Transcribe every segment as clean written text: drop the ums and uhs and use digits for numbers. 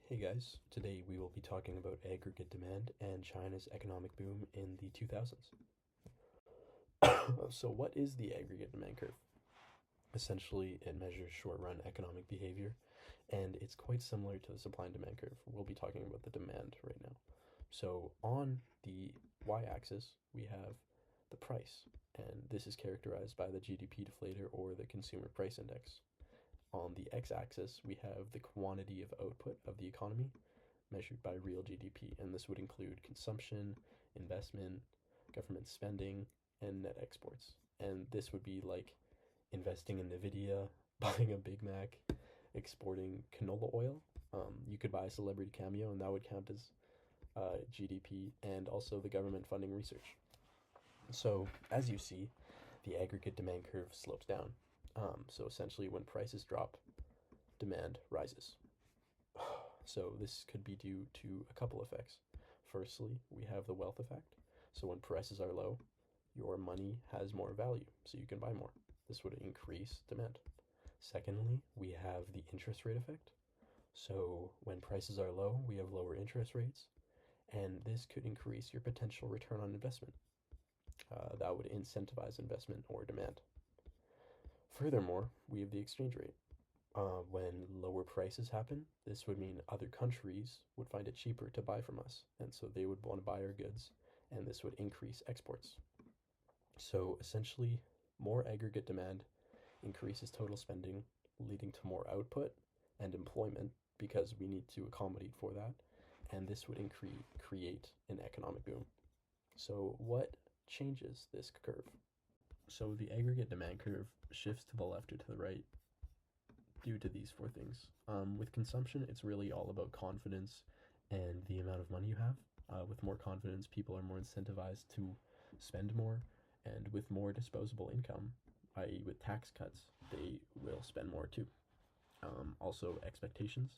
Hey guys, today we will be talking about aggregate demand and China's economic boom in the 2000s. So, what is the aggregate demand curve? Essentially, it measures short run economic behavior, and it's quite similar to the supply and demand curve. We'll be talking about the demand right now. So, on the y axis, we have the price, and this is characterized by the GDP deflator or the consumer price index. On the x-axis, we have the quantity of output of the economy measured by real GDP, and this would include consumption, investment, government spending, and net exports. And this would be like investing in NVIDIA, buying a Big Mac, exporting canola oil. You could buy a celebrity cameo, and that would count as GDP, and also the government funding research. So, as you see, the aggregate demand curve slopes down. So essentially, when prices drop, demand rises. So this could be due to a couple effects. Firstly, we have the wealth effect. So when prices are low, your money has more value, so you can buy more. This would increase demand. Secondly, we have the interest rate effect. So when prices are low, we have lower interest rates, and this could increase your potential return on investment. That would incentivize investment or demand. Furthermore, we have the exchange rate. When lower prices happen, this would mean other countries would find it cheaper to buy from us, and so they would want to buy our goods, and this would increase exports. So essentially, more aggregate demand increases total spending, leading to more output and employment because we need to accommodate for that, and this would create an economic boom. So, what changes this curve? So the aggregate demand curve shifts to the left or to the right due to these four things. With consumption, it's really all about confidence and the amount of money you have. With more confidence, people are more incentivized to spend more, and with more disposable income, i.e., with tax cuts, they will spend more too. Also, expectations.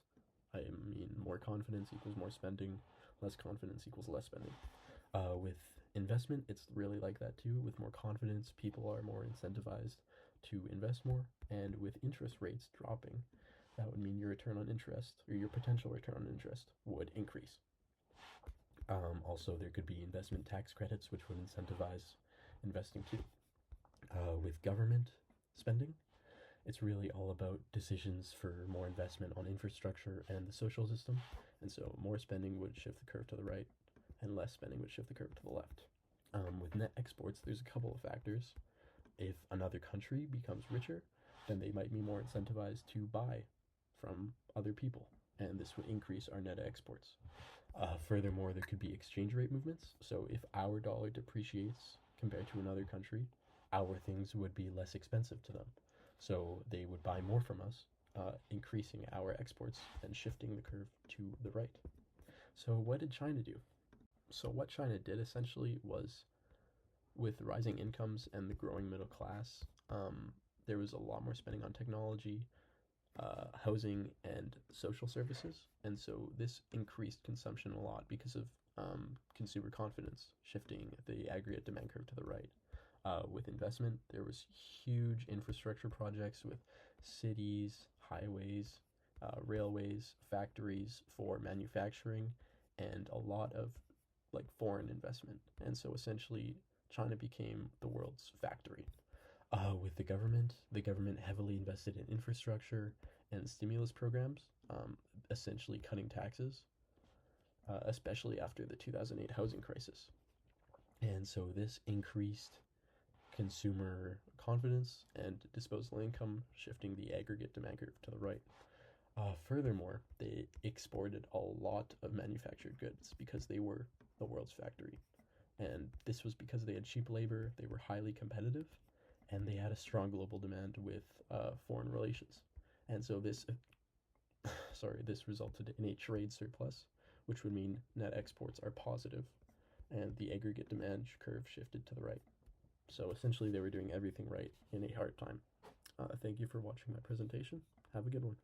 I mean, more confidence equals more spending, less confidence equals less spending. With investment, it's really like that too. With more confidence, people are more incentivized to invest more. And with interest rates dropping, that would mean your return on interest or your potential return on interest would increase. Also, there could be investment tax credits, which would incentivize investing too. With government spending, it's really all about decisions for more investment on infrastructure and the social system. And so more spending would shift the curve to the right, and less spending would shift the curve to the left. With net exports, there's a couple of factors. If another country becomes richer, then they might be more incentivized to buy from other people, and this would increase our net exports. Furthermore, there could be exchange rate movements. So if our dollar depreciates compared to another country, our things would be less expensive to them. So they would buy more from us, increasing our exports and shifting the curve to the right. So what did China do? So what China did essentially was, with rising incomes and the growing middle class, there was a lot more spending on technology, housing, and social services. And so this increased consumption a lot because of consumer confidence, shifting the aggregate demand curve to the right. With investment, there was huge infrastructure projects with cities, highways, railways, factories for manufacturing, and a lot of like foreign investment. And so essentially, China became the world's factory. With the government heavily invested in infrastructure and stimulus programs, essentially cutting taxes, especially after the 2008 housing crisis. And so this increased consumer confidence and disposable income, shifting the aggregate demand curve to the right. Furthermore, they exported a lot of manufactured goods because they were the world's factory. And this was because they had cheap labor, they were highly competitive, and they had a strong global demand with foreign relations. And so this resulted in a trade surplus, which would mean net exports are positive, and the aggregate demand curve shifted to the right. So essentially, they were doing everything right in a hard time. Thank you for watching my presentation. Have a good one.